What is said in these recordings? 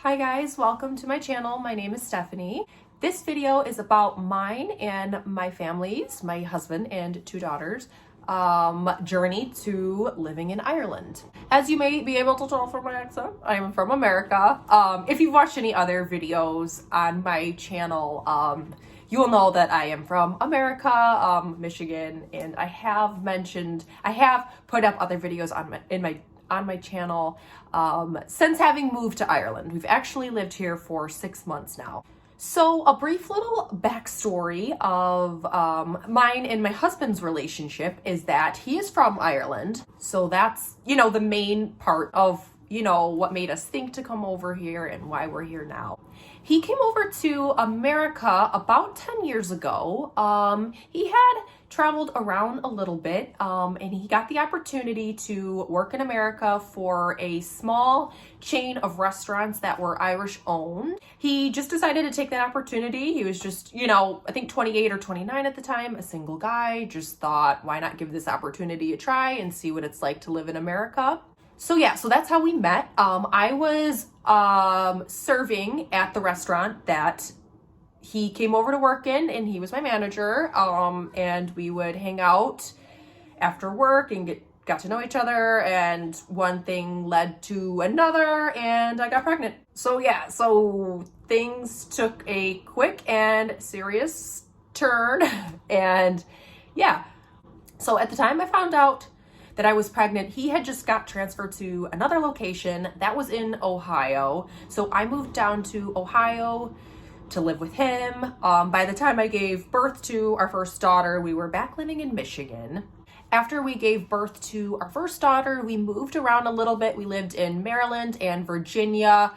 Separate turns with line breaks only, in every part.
Hi guys, welcome to my channel. My name is Stephanie. This video is about mine and my family's, my husband and two daughters, journey to living in Ireland. As you may be able to tell from my accent, I am from America. If you've watched any other videos on my channel, you will know that I am from America, Michigan, and I have put up other videos on my channel since having moved to Ireland. We've actually lived here for 6 months now. So a brief little backstory of mine and my husband's relationship is that he is from Ireland. So that's, the main part of, what made us think to come over here and why we're here now. He came over to America about 10 years ago. He had traveled around a little bit, and he got the opportunity to work in America for a small chain of restaurants that were Irish owned. He just decided to take that opportunity. He was just, I think 28 or 29 at the time, a single guy, just thought, why not give this opportunity a try and see what it's like to live in America. So that's how we met. I was serving at the restaurant that he came over to work in, and he was my manager, and we would hang out after work and got to know each other, and one thing led to another, and I got pregnant. So things took a quick and serious turn, and so at the time I found out that I was pregnant, he had just got transferred to another location that was in Ohio. So I moved down to Ohio to live with him. By the time I gave birth to our first daughter, we were back living in Michigan. After we gave birth to our first daughter, we moved around a little bit. We lived in Maryland and Virginia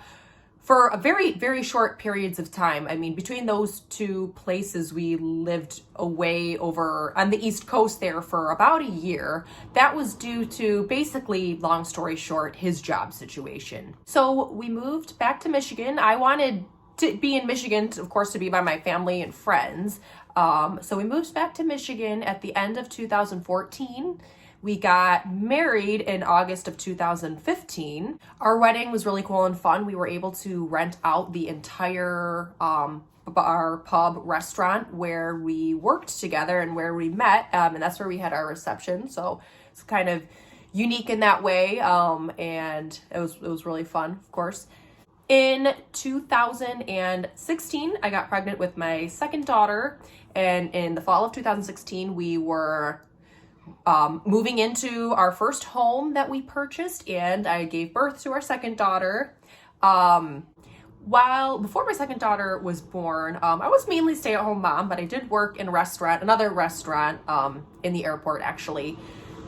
for a very, very short periods of time. I mean, between those two places, we lived away over on the East Coast there for about a year. That was due to, basically, long story short, his job situation. So we moved back to Michigan. I wanted to be in Michigan, of course, to be by my family and friends. So we moved back to Michigan at the end of 2014. We got married in August of 2015. Our wedding was really cool and fun. We were able to rent out the entire bar, pub, restaurant where we worked together and where we met, and that's where we had our reception. So it's kind of unique in that way, and it was really fun, of course. In 2016, I got pregnant with my second daughter, and in the fall of 2016, we were moving into our first home that we purchased, and I gave birth to our second daughter. Before my second daughter was born, I was mainly stay-at-home mom, but I did work in another restaurant in the airport, actually,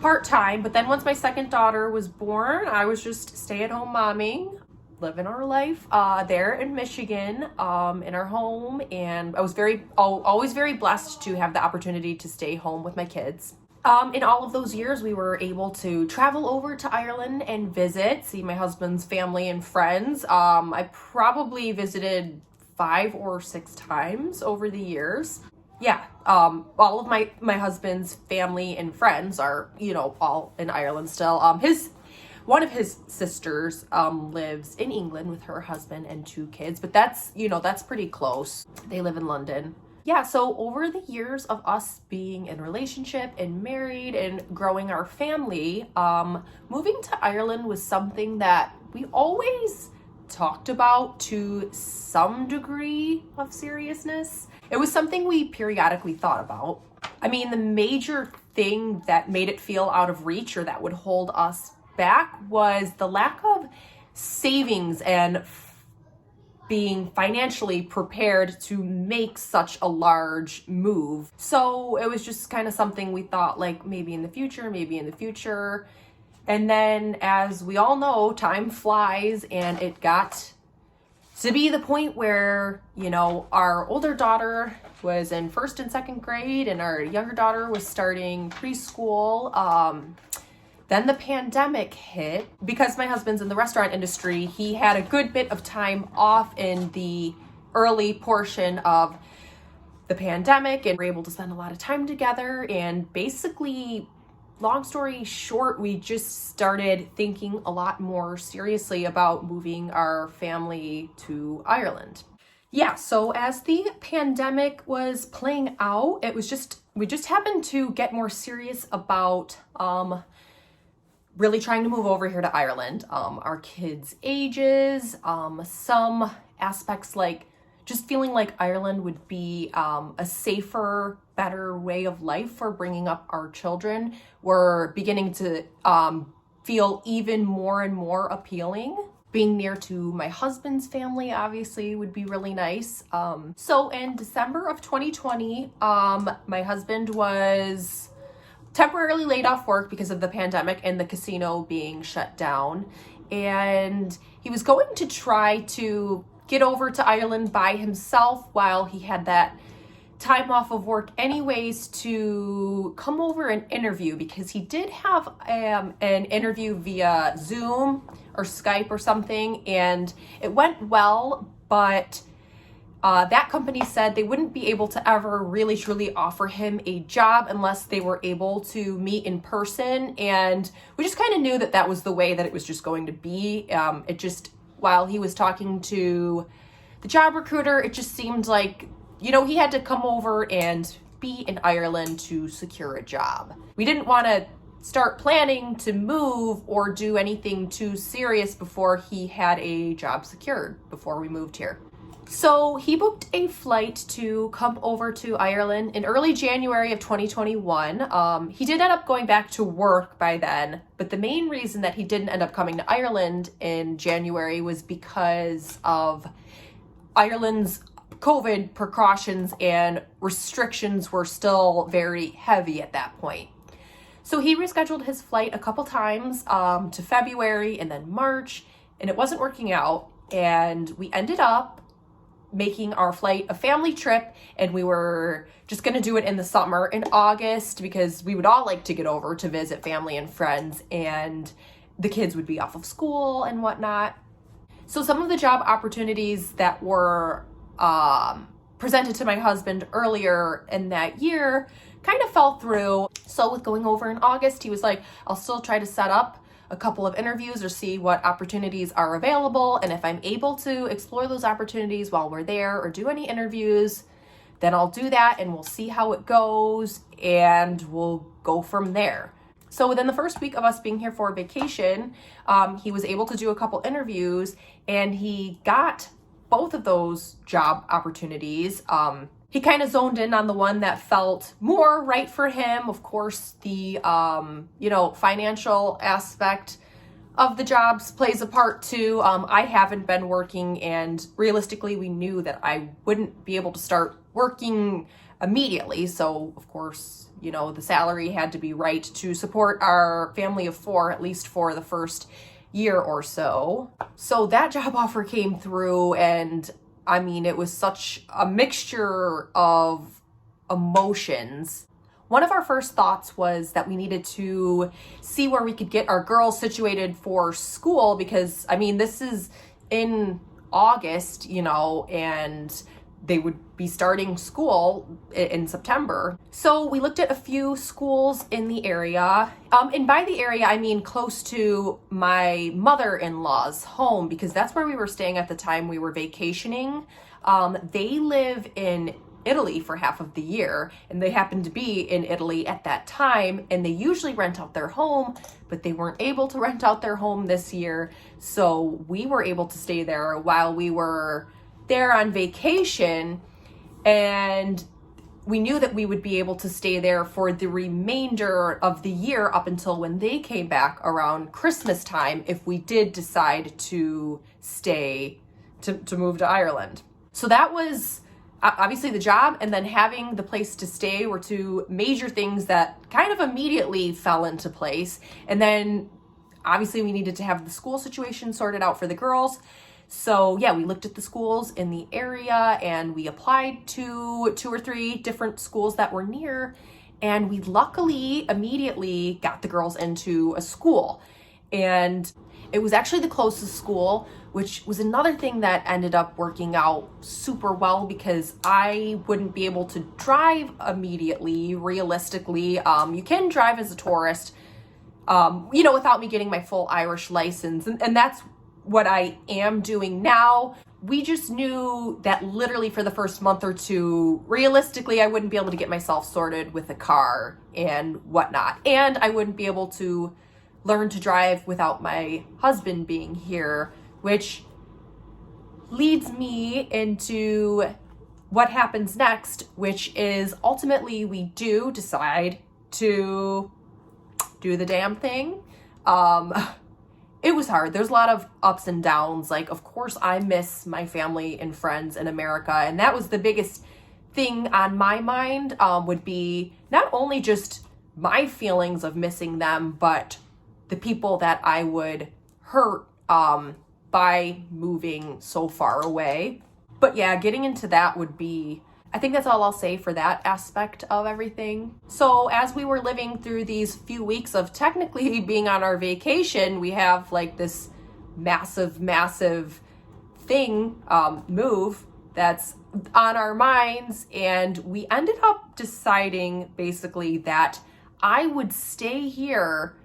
part-time. But then once my second daughter was born, I was just stay-at-home momming, living our life there in Michigan, in our home, and I was always very blessed to have the opportunity to stay home with my kids. In all of those years, we were able to travel over to Ireland and see my husband's family and friends. I probably visited 5 or 6 times over the years. All of my husband's family and friends are, all in Ireland still. One of his sisters lives in England with her husband and 2 kids, but that's pretty close. They live in London. So over the years of us being in a relationship and married and growing our family, moving to Ireland was something that we always talked about to some degree of seriousness. It was something we periodically thought about. I mean, the major thing that made it feel out of reach or that would hold us back was the lack of savings and being financially prepared to make such a large move. So it was just kind of something we thought, like, maybe in the future. And then, as we all know, time flies, and it got to be the point where, our older daughter was in 1st and 2nd grade, and our younger daughter was starting preschool. Then the pandemic hit. Because my husband's in the restaurant industry, he had a good bit of time off in the early portion of the pandemic, and we were able to spend a lot of time together and basically long story short, we just started thinking a lot more seriously about moving our family to Ireland. Yeah, so as the pandemic was playing out, we just happened to get more serious about really trying to move over here to Ireland. Our kids' ages, some aspects like just feeling like Ireland would be a safer, better way of life for bringing up our children were beginning to feel even more and more appealing. Being near to my husband's family obviously would be really nice. So in December of 2020, my husband was temporarily laid off work because of the pandemic and the casino being shut down. And he was going to try to get over to Ireland by himself while he had that time off of work anyways to come over and interview, because he did have an interview via Zoom or Skype or something, and it went well, but that company said they wouldn't be able to ever really truly offer him a job unless they were able to meet in person. And we just kind of knew that that was the way that it was just going to be. While he was talking to the job recruiter, it just seemed like, he had to come over and be in Ireland to secure a job. We didn't want to start planning to move or do anything too serious before he had a job secured before we moved here. So he booked a flight to come over to Ireland in early January of 2021. He did end up going back to work by then, but the main reason that he didn't end up coming to Ireland in January was because of Ireland's COVID precautions and restrictions were still very heavy at that point. So he rescheduled his flight a couple times to February and then March, and it wasn't working out. And we ended up making our flight a family trip, and we were just going to do it in the summer in August because we would all like to get over to visit family and friends, and the kids would be off of school and whatnot. So some of the job opportunities that were presented to my husband earlier in that year kind of fell through. So with going over in August, he was like, I'll still try to set up a couple of interviews or see what opportunities are available. And if I'm able to explore those opportunities while we're there or do any interviews, then I'll do that and we'll see how it goes and we'll go from there. So within the first week of us being here for vacation, he was able to do a couple interviews and he got both of those job opportunities. He kind of zoned in on the one that felt more right for him. Of course, the, financial aspect of the jobs plays a part too. I haven't been working, and realistically, we knew that I wouldn't be able to start working immediately. So of course, the salary had to be right to support our family of four, at least for the first year or so. So that job offer came through, and it was such a mixture of emotions. One of our first thoughts was that we needed to see where we could get our girls situated for school because, this is in August, and they would be starting school in September. So we looked at a few schools in the area. And by the area, I mean close to my mother-in-law's home, because that's where we were staying at the time we were vacationing. They live in Italy for half of the year, and they happened to be in Italy at that time, and they usually rent out their home, but they weren't able to rent out their home this year. So we were able to stay there while we were there on vacation, and we knew that we would be able to stay there for the remainder of the year up until when they came back around Christmas time if we did decide to stay, to move to Ireland. So that was obviously the job, and then having the place to stay were two major things that kind of immediately fell into place. And then obviously we needed to have the school situation sorted out for the girls. So yeah, we looked at the schools in the area and we applied to 2 or 3 different schools that were near, and we luckily immediately got the girls into a school. And It was actually the closest school, which was another thing that ended up working out super well because I wouldn't be able to drive immediately, realistically. You can drive as a tourist, without me getting my full Irish license. And that's what I am doing now. We just knew that literally for the first month or two, realistically, I wouldn't be able to get myself sorted with a car and whatnot. And I wouldn't be able to learn to drive without my husband being here, which leads me into what happens next, which is ultimately we do decide to do the damn thing. It was hard. There's a lot of ups and downs. Like, of course, I miss my family and friends in America. And that was the biggest thing on my mind, would be not only just my feelings of missing them, but the people that I would hurt by moving so far away. But yeah, getting into that would be, I think that's all I'll say for that aspect of everything. So as we were living through these few weeks of technically being on our vacation, we have like this massive thing, move that's on our minds. And we ended up deciding basically that I would stay here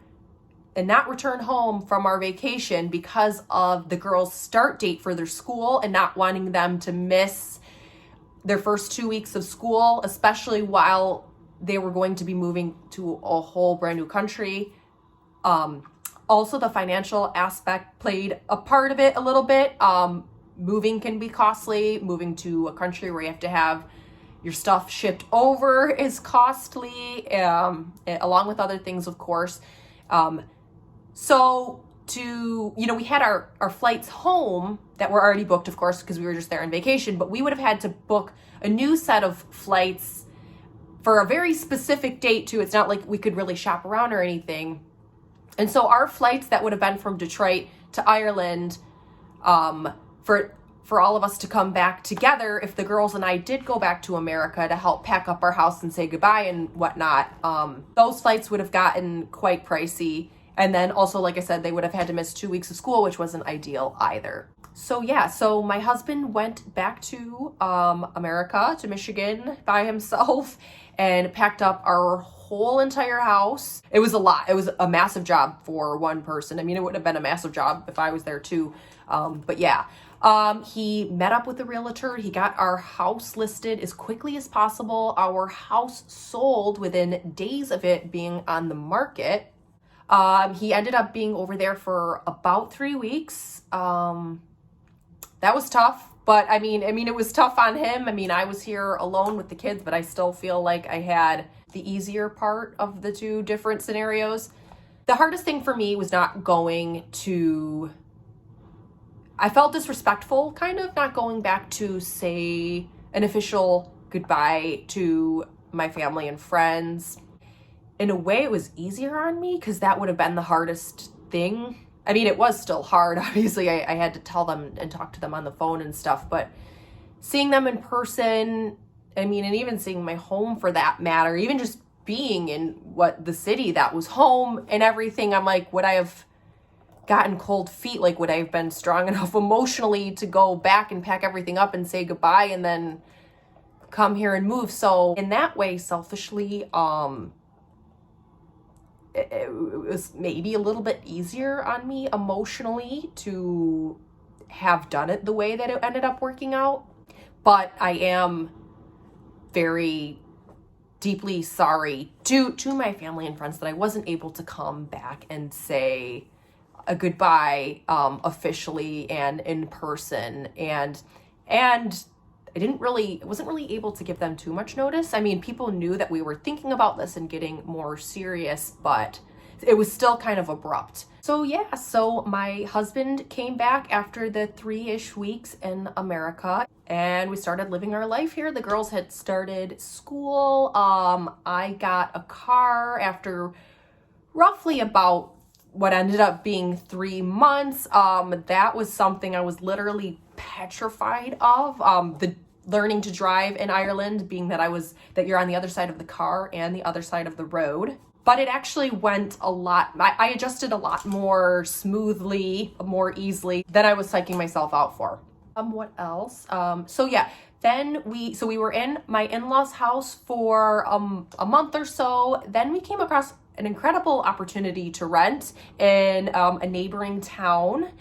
and not return home from our vacation because of the girls' start date for their school and not wanting them to miss their first 2 weeks of school, especially while they were going to be moving to a whole brand new country. Also, the financial aspect played a part of it a little bit. Moving can be costly. Moving to a country where you have to have your stuff shipped over is costly, along with other things, of course. We had our flights home that were already booked, of course, because we were just there on vacation, but we would have had to book a new set of flights for a very specific date too. It's not like we could really shop around or anything. And so our flights that would have been from Detroit to Ireland, for all of us to come back together, if the girls and I did go back to America to help pack up our house and say goodbye and whatnot, those flights would have gotten quite pricey. And then also, like I said, they would have had to miss 2 weeks of school, which wasn't ideal either. So my husband went back to America, to Michigan by himself and packed up our whole entire house. It was a lot. It was a massive job for one person. I mean, it would have been a massive job if I was there too. He met up with a realtor. He got our house listed as quickly as possible. Our house sold within days of it being on the market. He ended up being over there for about 3 weeks. That was tough, but I mean, it was tough on him. I mean, I was here alone with the kids, but I still feel like I had the easier part of the two different scenarios. The hardest thing for me was I felt disrespectful, kind of, not going back to say an official goodbye to my family and friends. In a way, it was easier on me because that would have been the hardest thing. I mean, it was still hard. Obviously, I had to tell them and talk to them on the phone and stuff, but seeing them in person, I mean, and even seeing my home for that matter, even just being in the city that was home and everything, I'm like, would I have gotten cold feet? Like, would I have been strong enough emotionally to go back and pack everything up and say goodbye and then come here and move? So in that way, selfishly, it was maybe a little bit easier on me emotionally to have done it the way that it ended up working out. But I am very deeply sorry to my family and friends that I wasn't able to come back and say a goodbye officially and in person. And I wasn't really able to give them too much notice. I mean, people knew that we were thinking about this and getting more serious, but it was still kind of abrupt. So my husband came back after the 3-ish weeks in America and we started living our life here. The girls had started school. I got a car after roughly about what ended up being 3 months. That was something I was literally petrified of. The learning to drive in Ireland, being that you're on the other side of the car and the other side of the road. but it actually went a lot, I adjusted a lot more smoothly, more easily than I was psyching myself out for. What else? So yeah, then we were in my in-laws' house for a month or so. Then we came across an incredible opportunity to rent in a neighboring town.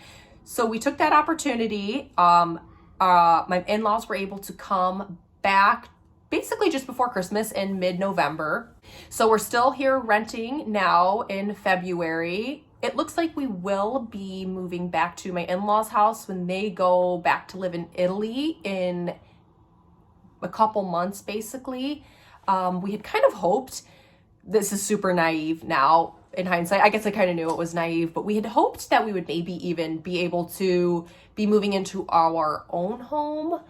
So we took that opportunity. My in-laws were able to come back basically just before Christmas in mid-November. So we're still here renting now in February. It looks like we will be moving back to my in-laws' house when they go back to live in Italy in a couple months, basically. We had kind of hoped, this is super naive now in hindsight, I guess I kind of knew it was naive, but we had hoped that we would maybe even be able to be moving into our own home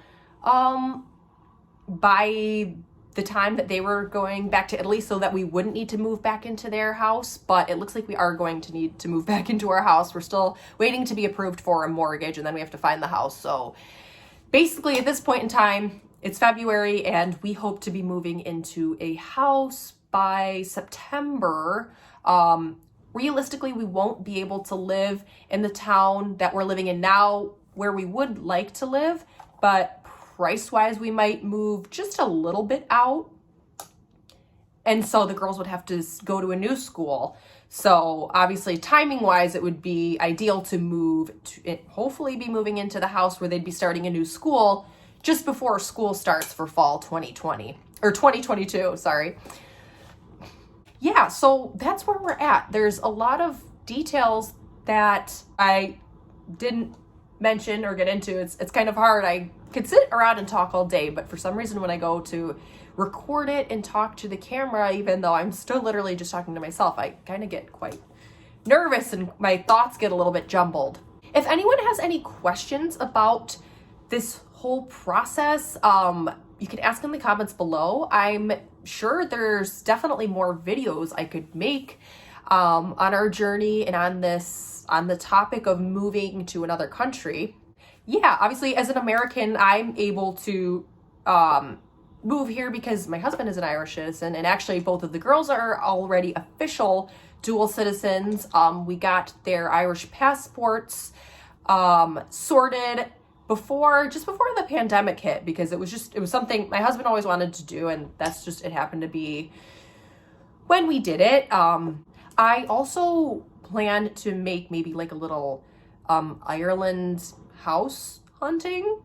by the time that they were going back to Italy, so that we wouldn't need to move back into their house. But it looks like we are going to need to move back into our house. We're still waiting to be approved for a mortgage, and then we have to find the house. So basically at this point in time, it's February, and we hope to be moving into a house by September. Realistically, we won't be able to live in the town that we're living in now, where we would like to live, but price-wise, we might move just a little bit out. And so the girls would have to go to a new school. So obviously, timing-wise, it would be ideal to move, hopefully be moving into the house where they'd be starting a new school just before school starts for fall 2020, or 2022, sorry. Yeah, so that's where we're at. There's a lot of details that I didn't mention or get into. It's kind of hard. I could sit around and talk all day, but for some reason when I go to record it and talk to the camera, even though I'm still literally just talking to myself, I kind of get quite nervous and my thoughts get a little bit jumbled. If anyone has any questions about this whole process, you can ask in the comments below. I'm sure there's definitely more videos I could make on our journey and on the topic of moving to another country. Yeah, obviously as an American, I'm able to move here because my husband is an Irish citizen, and actually both of the girls are already official dual citizens. We got their Irish passports sorted just before the pandemic hit, because it was something my husband always wanted to do, and it happened to be when we did it. I also plan to make maybe like a little Ireland house hunting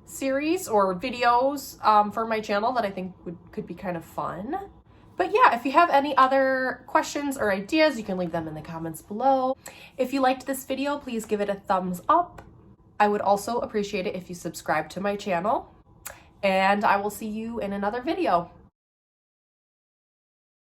series or videos for my channel that I think could be kind of fun. But yeah, if you have any other questions or ideas, you can leave them in the comments below. If you liked this video, please give it a thumbs up. I would also appreciate it if you subscribe to my channel, and I will see you in another video.